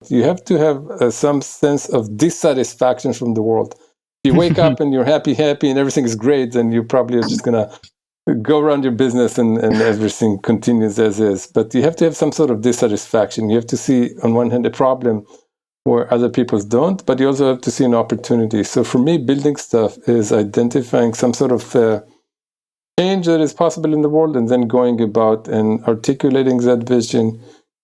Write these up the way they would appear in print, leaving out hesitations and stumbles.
You have to have some sense of dissatisfaction from the world. If you wake up and you're happy, and everything is great, then you probably are just going to go around your business and everything continues as is. But you have to have some sort of dissatisfaction. You have to see, on one hand, a problem where other people don't, but you also have to see an opportunity. So for me, building stuff is identifying some sort of change that is possible in the world, and then going about and articulating that vision,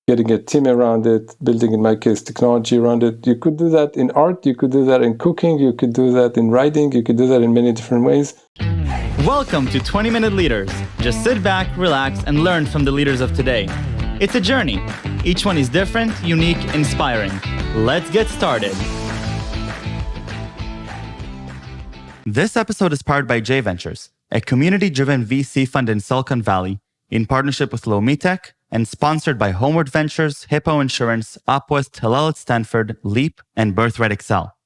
getting a team around it, building, in my case, technology around it. You could do that in art, you could do that in cooking, you could do that in writing, you could do that in many different ways. Welcome to 20-Minute Leaders. Just sit back, relax, and learn from the leaders of today. It's a journey. Each one is different, unique, inspiring. Let's get started. This episode is powered by J Ventures, a community-driven VC fund in Silicon Valley, in partnership with Lomitech, and sponsored by Homeward Ventures, Hippo Insurance, Upwest, Hillel at Stanford, Leap, and Birthright Excel.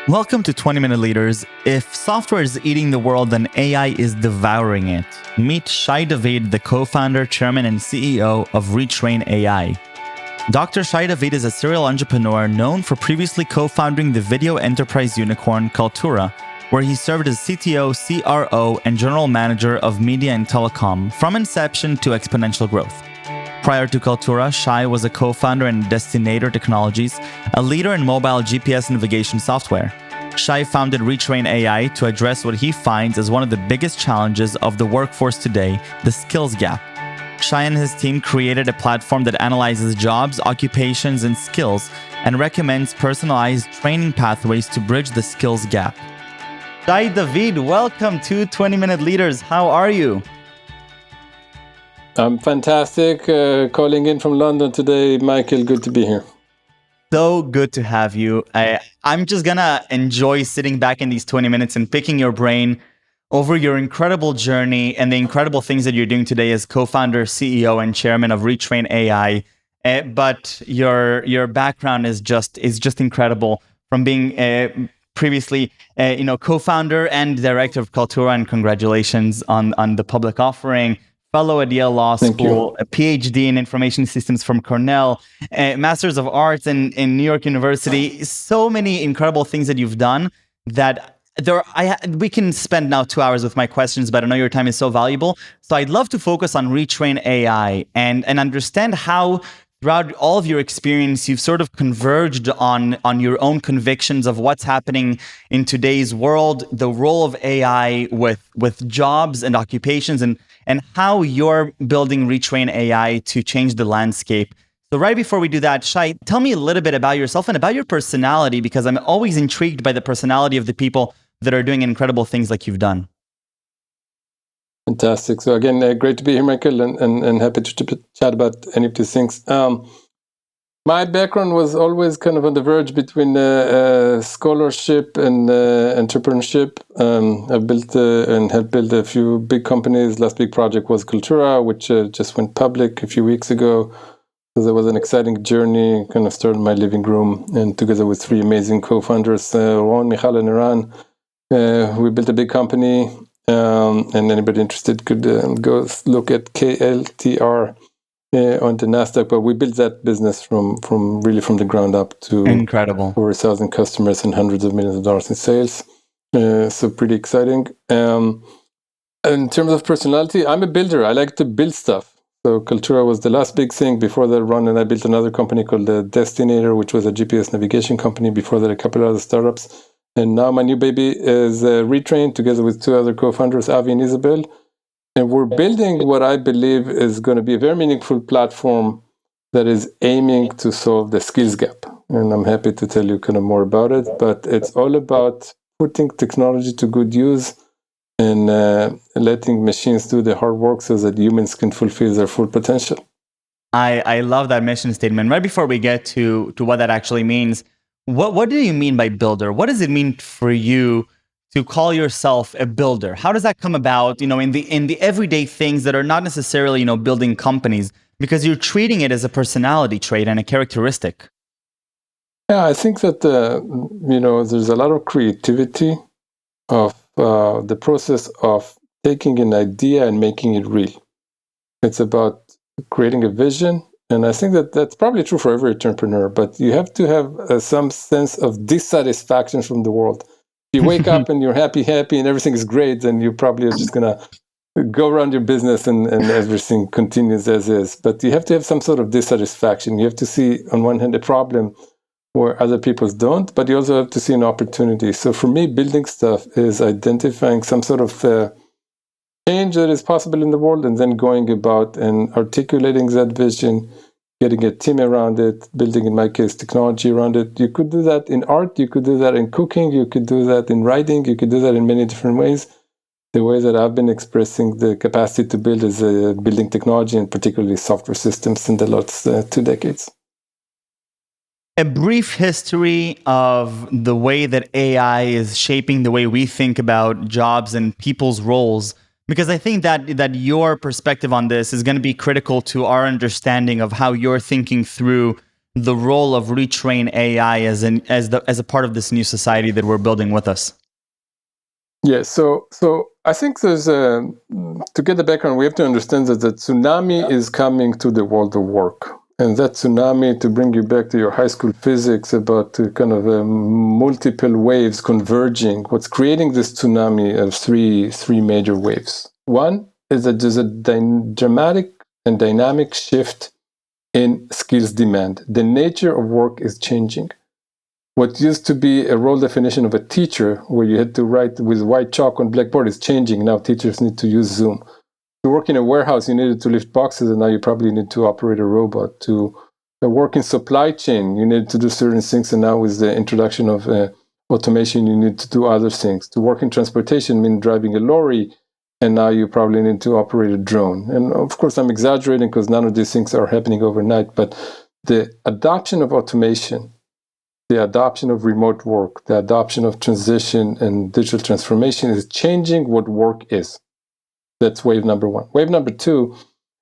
Welcome to 20-Minute Leaders. If software is eating the world, then AI is devouring it. Meet Shay David, the co-founder, chairman, and CEO of Retrain.AI. Dr. Shay David is a serial entrepreneur known for previously co-founding the video enterprise unicorn Kaltura, where he served as CTO, CRO, and general manager of media and telecom from inception to exponential growth. Prior to Kaltura, Shay was a co-founder in Destinator Technologies, a leader in mobile GPS navigation software. Shay founded Retrain.AI to address what he finds as one of the biggest challenges of the workforce today, the skills gap. Shay and his team created a platform that analyzes jobs, occupations, and skills and recommends personalized training pathways to bridge the skills gap. Shay David, welcome to 20-Minute Leaders. How are you? I'm fantastic. Calling in from London today. Michael, good to be here. So good to have you. I'm just going to enjoy sitting back in these 20 minutes and picking your brain over your incredible journey and the incredible things that you're doing today as co-founder, CEO, and chairman of Retrain.AI. But your background is just incredible, from being previously co-founder and director of Kaltura, and congratulations on the public offering. Fellow at Yale Law School, a PhD in information systems from Cornell, Masters of Arts in New York University. So many incredible things that you've done that we can spend now 2 hours with my questions, but I know your time is so valuable. So I'd love to focus on Retrain.AI and understand how throughout all of your experience, you've sort of converged on your own convictions of what's happening in today's world, the role of AI with jobs and occupations, and how you're building Retrain.AI to change the landscape. So right before we do that, Shay, tell me a little bit about yourself and about your personality, because I'm always intrigued by the personality of the people that are doing incredible things like you've done. Fantastic. So again, great to be here, Michael, and happy to chat about any of these things. My background was always kind of on the verge between scholarship and entrepreneurship. I've built and have built a few big companies. Last big project was Kaltura, which just went public a few weeks ago. So that was an exciting journey, kind of started in my living room, and together with three amazing co-founders, Ron, Michal, and Eran, we built a big company. And anybody interested could go look at KLTR on the Nasdaq. But we built that business from the ground up to incredible, over 1,000 customers and hundreds of millions of dollars in sales. So pretty exciting. In terms of personality, I'm a builder. I like to build stuff. So Kaltura was the last big thing. Before that, Ron and I built another company called the Destinator, which was a GPS navigation company. Before that, a couple of other startups. And now my new baby is Retrain, together with two other co-founders, Avi and Isabel. And we're building what I believe is going to be a very meaningful platform that is aiming to solve the skills gap. And I'm happy to tell you kind of more about it. But it's all about putting technology to good use and letting machines do the hard work so that humans can fulfill their full potential. I love that mission statement. Right before we get to what that actually means, what do you mean by builder? What does it mean for you to call yourself a builder? How does that come about, in the everyday things that are not necessarily, building companies, because you're treating it as a personality trait and a characteristic? Yeah, I think that, there's a lot of creativity of the process of taking an idea and making it real. It's about creating a vision And I think that that's probably true for every entrepreneur, but you have to have some sense of dissatisfaction from the world. If you wake up and you're happy, and everything is great, then you probably are just going to go around your business and everything continues as is. But you have to have some sort of dissatisfaction. You have to see, on one hand, a problem where other people don't, but you also have to see an opportunity. So for me, building stuff is identifying some sort of change that is possible in the world, and then going about and articulating that vision, getting a team around it, building, in my case, technology around it. You could do that in art, you could do that in cooking, you could do that in writing, you could do that in many different ways. The way that I've been expressing the capacity to build is building technology, and particularly software systems, in the last 2 decades. A brief history of the way that AI is shaping the way we think about jobs and people's roles, because I think that your perspective on this is going to be critical to our understanding of how you're thinking through the role of Retrain.AI as a part of this new society that we're building with us. Yeah, so I think there's to get the background, we have to understand that the tsunami is coming to the world of work. And that tsunami, to bring you back to your high school physics about kind of multiple waves converging, what's creating this tsunami of three major waves. One is that there's a dramatic and dynamic shift in skills demand. The nature of work is changing. What used to be a role definition of a teacher, where you had to write with white chalk on blackboard, is changing. Now teachers need to use Zoom. To work in a warehouse, you needed to lift boxes, and now you probably need to operate a robot. To work in supply chain, you needed to do certain things, and now with the introduction of automation, you need to do other things. To work in transportation means driving a lorry, and now you probably need to operate a drone. And of course, I'm exaggerating because none of these things are happening overnight, but the adoption of automation, the adoption of remote work, the adoption of transition and digital transformation is changing what work is. That's wave number one. Wave number two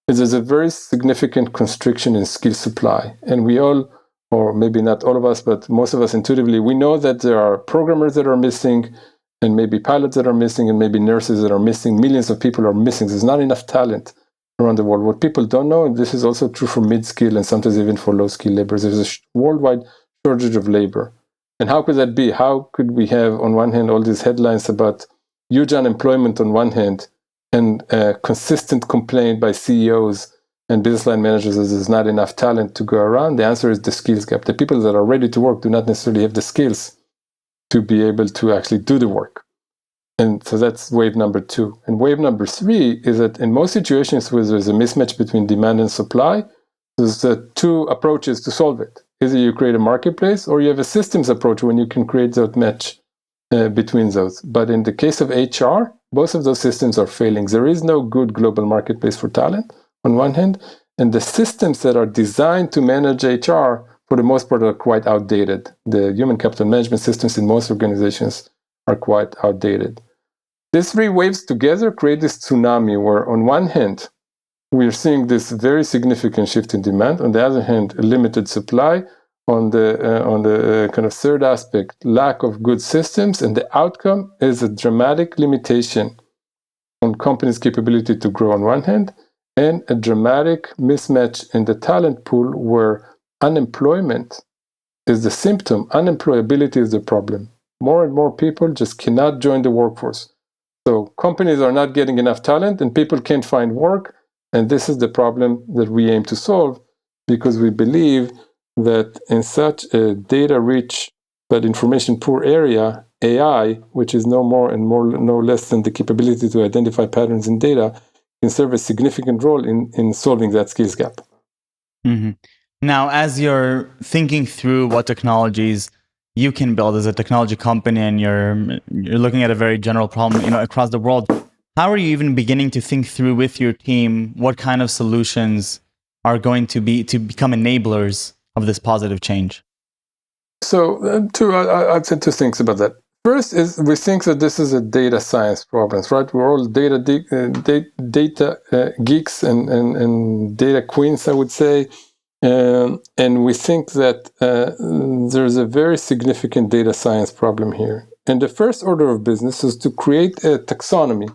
is there's a very significant constriction in skill supply. And we all, or maybe not all of us, but most of us intuitively, we know that there are programmers that are missing, and maybe pilots that are missing, and maybe nurses that are missing. Millions of people are missing. There's not enough talent around the world. What people don't know, and this is also true for mid-skill and sometimes even for low-skill labor, there's a worldwide shortage of labor. And how could that be? How could we have, on one hand, all these headlines about huge unemployment on one hand, and consistent complaint by CEOs and business line managers that there's not enough talent to go around? The answer is the skills gap. The people that are ready to work do not necessarily have the skills to be able to actually do the work. And so that's wave number two. And wave number three is that in most situations where there's a mismatch between demand and supply, there's two approaches to solve it. Either you create a marketplace, or you have a systems approach when you can create that match between those. But in the case of HR, both of those systems are failing. There is no good global marketplace for talent on one hand, and the systems that are designed to manage HR, for the most part, are quite outdated. The human capital management systems in most organizations are quite outdated. These three waves together create this tsunami where, on one hand, we're seeing this very significant shift in demand. On the other hand, a limited supply. On the kind of third aspect, lack of good systems, and the outcome is a dramatic limitation on companies' capability to grow on one hand, and a dramatic mismatch in the talent pool where unemployment is the symptom, unemployability is the problem. More and more people just cannot join the workforce. So companies are not getting enough talent, and people can't find work, and this is the problem that we aim to solve, because we believe that in such a data-rich but information-poor area, AI, which is no less than the capability to identify patterns in data, can serve a significant role in solving that skills gap. Mm-hmm. Now, as you're thinking through what technologies you can build as a technology company, and you're looking at a very general problem, across the world, how are you even beginning to think through with your team what kind of solutions are going to become enablers of this positive change? So, I'd say two things about that. First is we think that this is a data science problem, right? We're all data geeks and data queens, I would say. And we think that there's a very significant data science problem here. And the first order of business is to create a taxonomy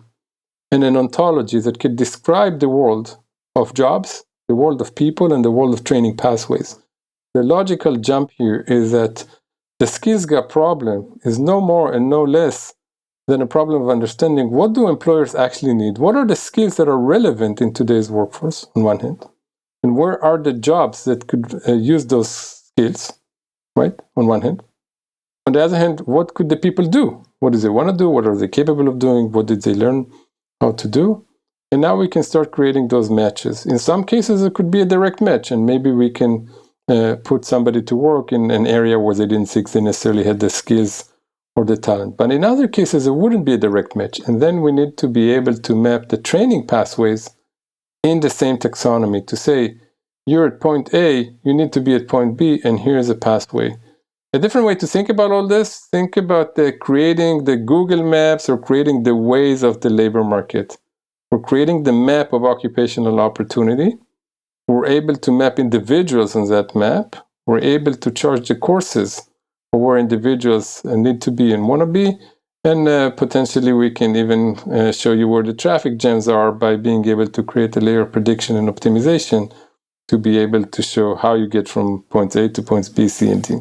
and an ontology that could describe the world of jobs the world of people and the world of training pathways. The logical jump here is that the skills gap problem is no more and no less than a problem of understanding what do employers actually need? What are the skills that are relevant in today's workforce, on one hand? And where are the jobs that could use those skills, right, on one hand? On the other hand, what could the people do? What do they want to do? What are they capable of doing? What did they learn how to do? And now we can start creating those matches. In some cases, it could be a direct match, and maybe we can put somebody to work in an area where they didn't think they necessarily had the skills or the talent. But in other cases, it wouldn't be a direct match. And then we need to be able to map the training pathways in the same taxonomy to say, you're at point A, you need to be at point B, and here's a pathway. A different way to think about all this, think about creating the Google Maps or creating the Waze of the labor market. We're creating the map of occupational opportunity. We're able to map individuals on that map. We're able to charge the courses for where individuals need to be and want to be. And potentially we can even show you where the traffic jams are by being able to create a layer of prediction and optimization to be able to show how you get from points A to points B, C, and D.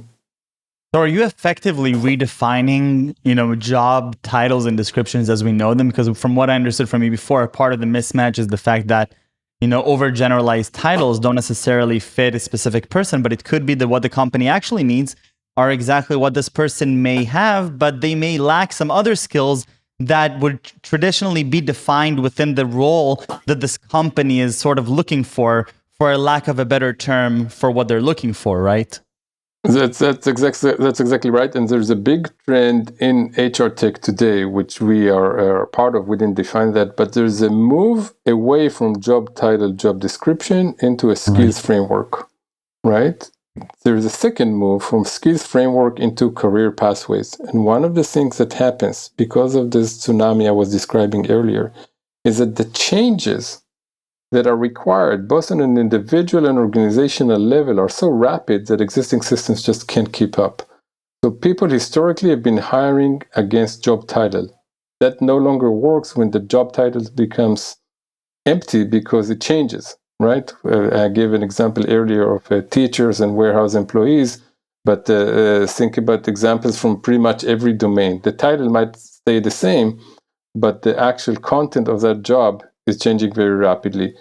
So are you effectively redefining, job titles and descriptions as we know them? Because from what I understood from you before, part of the mismatch is the fact that overgeneralized titles don't necessarily fit a specific person, but it could be that what the company actually needs are exactly what this person may have, but they may lack some other skills that would traditionally be defined within the role that this company is sort of looking for a lack of a better term for what they're looking for, right? That's exactly right. And there's a big trend in HR tech today, which we are part of. We didn't define that, but there's a move away from job title, job description into a skills framework, right? There's a second move from skills framework into career pathways. And one of the things that happens because of this tsunami I was describing earlier is that the changes that are required both on an individual and organizational level are so rapid that existing systems just can't keep up. So people historically have been hiring against job title. That no longer works when the job title becomes empty because it changes, right? I gave an example earlier of teachers and warehouse employees, but think about examples from pretty much every domain. The title might stay the same, but the actual content of that job is changing very rapidly.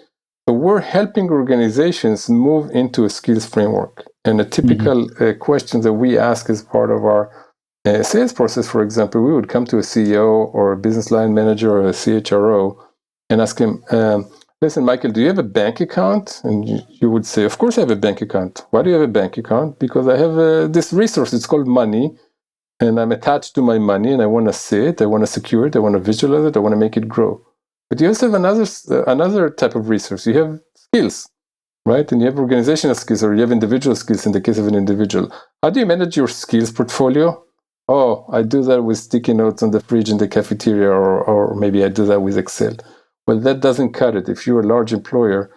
So we're helping organizations move into a skills framework. And a typical question that we ask as part of our sales process, for example, we would come to a CEO or a business line manager or a CHRO and ask him, listen, Michael, do you have a bank account? And you would say, of course I have a bank account. Why do you have a bank account? Because I have this resource, it's called money. And I'm attached to my money and I want to see it, I want to secure it, I want to visualize it, I want to make it grow. But you also have another type of resource. You have skills, right? And you have organizational skills or you have individual skills in the case of an individual. How do you manage your skills portfolio? Oh, I do that with sticky notes on the fridge in the cafeteria, or maybe I do that with Excel. Well, that doesn't cut it. If you're a large employer,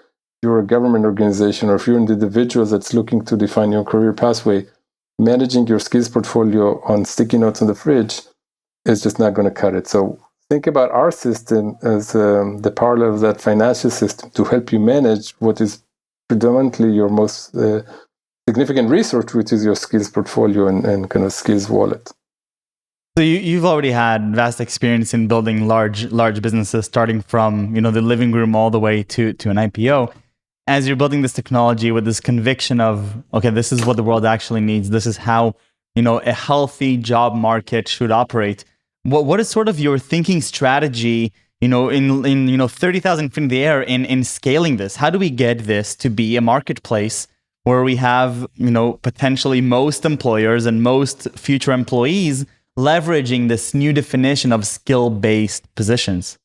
you're a government organization, or if you're an individual that's looking to define your career pathway, managing your skills portfolio on sticky notes on the fridge is just not going to cut it. So think about our system as the parallel of that financial system to help you manage what is predominantly your most significant resource, which is your skills portfolio and kind of skills wallet. So you've already had vast experience in building large businesses, starting from the living room all the way to an IPO. As you're building this technology with this conviction of, okay, this is what the world actually needs. This is how a healthy job market should operate. What is sort of your thinking strategy? In 30,000 feet in the air in scaling this. How do we get this to be a marketplace where we have potentially most employers and most future employees leveraging this new definition of skill-based positions?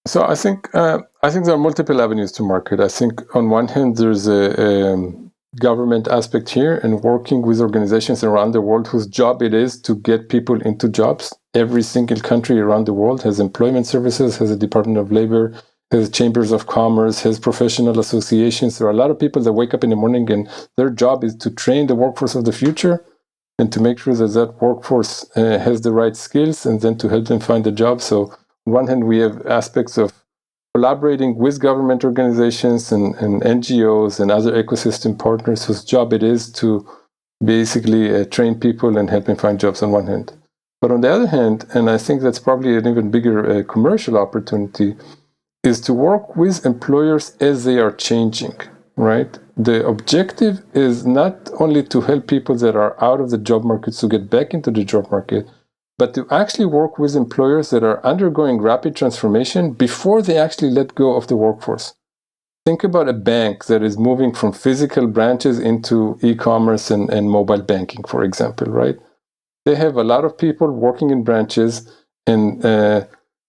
So I think there are multiple avenues to market. I think on one hand, there's a government aspect here and working with organizations around the world whose job it is to get people into jobs. Every single country around the world has employment services, has a Department of Labor, has chambers of commerce, has professional associations. There are a lot of people that wake up in the morning and their job is to train the workforce of the future and to make sure that that workforce has the right skills and then to help them find a job. So on one hand, we have aspects of collaborating with government organizations and NGOs and other ecosystem partners whose job it is to basically train people and help them find jobs on one hand. But on the other hand, and I think that's probably an even bigger commercial opportunity, is to work with employers as they are changing, right? The objective is not only to help people that are out of the job market to get back into the job market, but to actually work with employers that are undergoing rapid transformation before they actually let go of the workforce. Think about a bank that is moving from physical branches into e-commerce and mobile banking, for example, right? They have a lot of people working in branches, and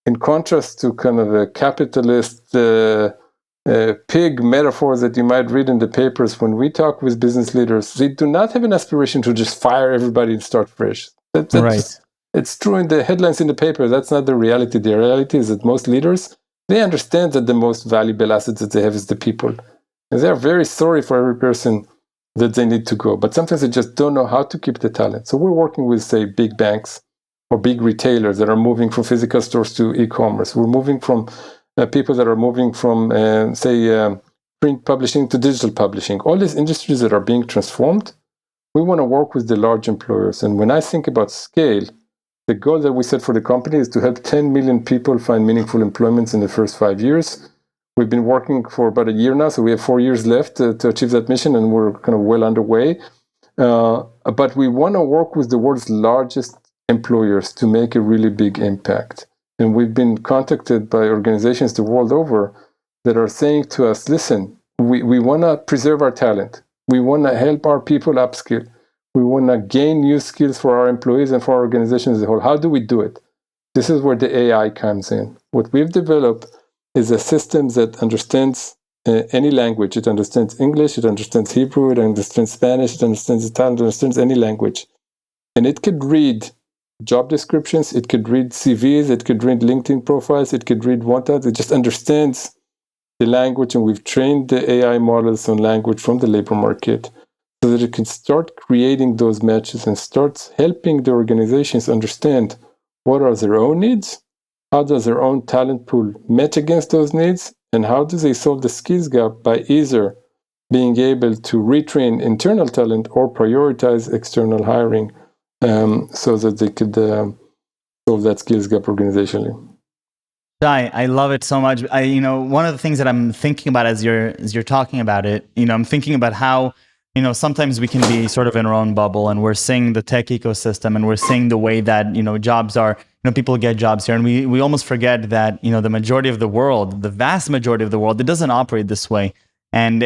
in contrast to kind of a capitalist pig metaphors that you might read in the papers, when we talk with business leaders, they do not have an aspiration to just fire everybody and start fresh. Right. It's true in the headlines in the paper. That's not the reality. The reality is that most leaders, they understand that the most valuable asset that they have is the people. And they are very sorry for every person that they need to go. But sometimes they just don't know how to keep the talent. So we're working with, say, big banks or big retailers that are moving from physical stores to e-commerce. We're moving from people that are moving from, print publishing to digital publishing. All these industries that are being transformed, we want to work with the large employers. And when I think about scale, the goal that we set for the company is to help 10 million people find meaningful employments in the first 5 years. We've been working for about a year now, so we have 4 years left to achieve that mission, and we're kind of well underway. But we want to work with the world's largest employers to make a really big impact. And we've been contacted by organizations the world over that are saying to us, listen, we want to preserve our talent. We want to help our people upskill. We want to gain new skills for our employees and for our organizations as a whole. How do we do it? This is where the AI comes in. What we've developed is a system that understands any language. It understands English, it understands Hebrew, it understands Spanish, it understands Italian, it understands any language. And it could read job descriptions, it could read CVs, it could read LinkedIn profiles, it could read whatnot. It just understands the language, and we've trained the AI models on language from the labor market so that it can start creating those matches and starts helping the organizations understand what are their own needs, how does their own talent pool match against those needs, and how do they solve the skills gap by either being able to retrain internal talent or prioritize external hiring so that they could solve that skills gap organizationally. Shay, I love it so much. One of the things that I'm thinking about as you're talking about it, I'm thinking about how, sometimes we can be sort of in our own bubble, and we're seeing the tech ecosystem, and we're seeing the way that, jobs are, people get jobs here, and we almost forget that, the majority of the world, the vast majority of the world, it doesn't operate this way. And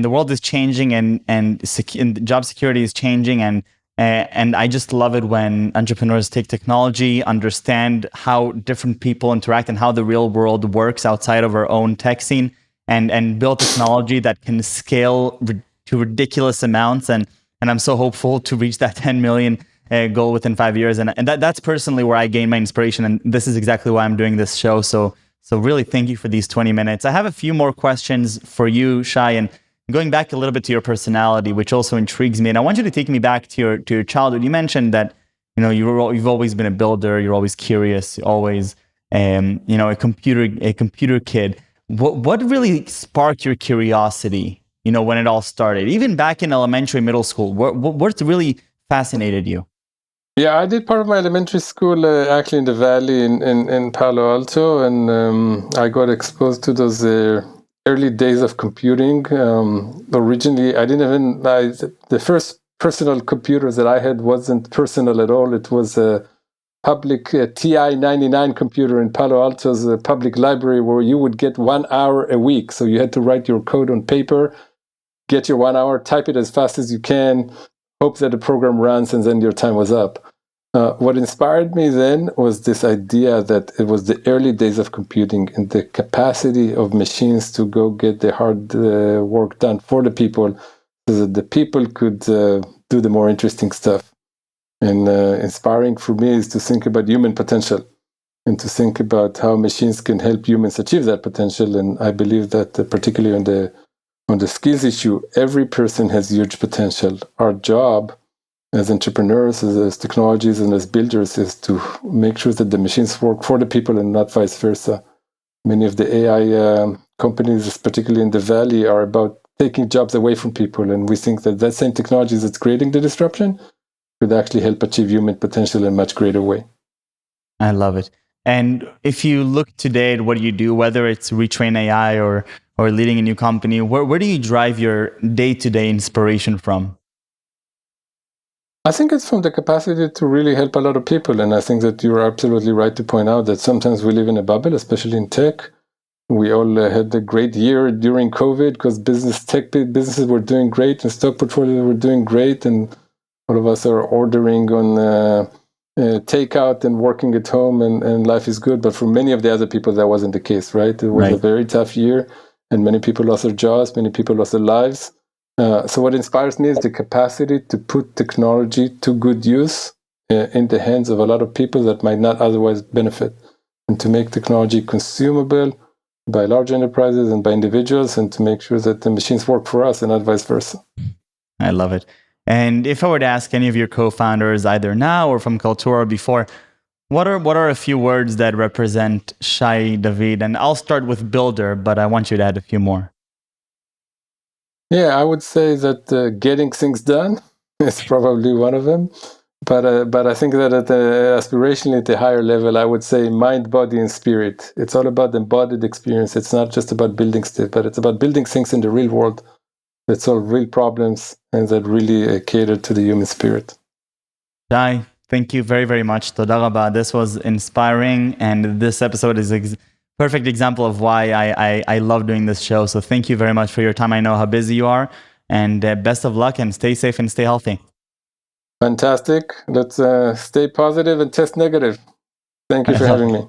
the world is changing, and job security is changing, and I just love it when entrepreneurs take technology, understand how different people interact and how the real world works outside of our own tech scene, and build technology that can scale to ridiculous amounts. And I'm so hopeful to reach that 10 million goal within 5 years. And that's personally where I gain my inspiration. And this is exactly why I'm doing this show. So really, thank you for these 20 minutes. I have a few more questions for you, Shay, and going back a little bit to your personality, which also intrigues me, and I want you to take me back to your childhood. You mentioned that you've always been a builder. You're always curious. Always a computer kid. What really sparked your curiosity? When it all started, even back in elementary, middle school. What really fascinated you? Yeah, I did part of my elementary school actually in the valley in Palo Alto, and I got exposed to those early days of computing. Originally, I didn't even the first personal computer that I had wasn't personal at all. It was a public TI-99 computer in Palo Alto's public library, where you would get 1 hour a week. So you had to write your code on paper, get your 1 hour, type it as fast as you can, hope that the program runs, and then your time was up. What inspired me then was this idea that it was the early days of computing and the capacity of machines to go get the hard work done for the people, so that the people could do the more interesting stuff. And inspiring for me is to think about human potential and to think about how machines can help humans achieve that potential. And I believe that particularly on the skills issue, every person has huge potential. Our job as entrepreneurs, as technologies, and as builders is to make sure that the machines work for the people and not vice versa. Many of the AI companies, particularly in the Valley, are about taking jobs away from people. And we think that that same technology that's creating the disruption could actually help achieve human potential in a much greater way. I love it. And if you look today at what you do, whether it's Retrain.AI or leading a new company, where do you drive your day-to-day inspiration from? I think it's from the capacity to really help a lot of people. And I think that you're absolutely right to point out that sometimes we live in a bubble, especially in tech. We all had a great year during COVID because tech businesses were doing great and stock portfolios were doing great. And all of us are ordering on takeout and working at home, and life is good. But for many of the other people, that wasn't the case, right? It was a very tough year, and many people lost their jobs, many people lost their lives. So what inspires me is the capacity to put technology to good use in the hands of a lot of people that might not otherwise benefit, and to make technology consumable by large enterprises and by individuals, and to make sure that the machines work for us and not vice versa. I love it. And if I were to ask any of your co-founders, either now or from Kaltura or before, what are a few words that represent Shay David? And I'll start with builder, but I want you to add a few more. Yeah, I would say that getting things done is probably one of them. But I think that aspirationally at the higher level, I would say mind, body, and spirit. It's all about the embodied experience. It's not just about building stuff, but it's about building things in the real world that solve real problems and that really cater to the human spirit. Shay, thank you very, very much. Toda rabba. This was inspiring, and this episode is a perfect example of why I love doing this show. So thank you very much for your time. I know how busy you are, and best of luck, and stay safe and stay healthy. Fantastic. Let's stay positive and test negative. Thank you for having me.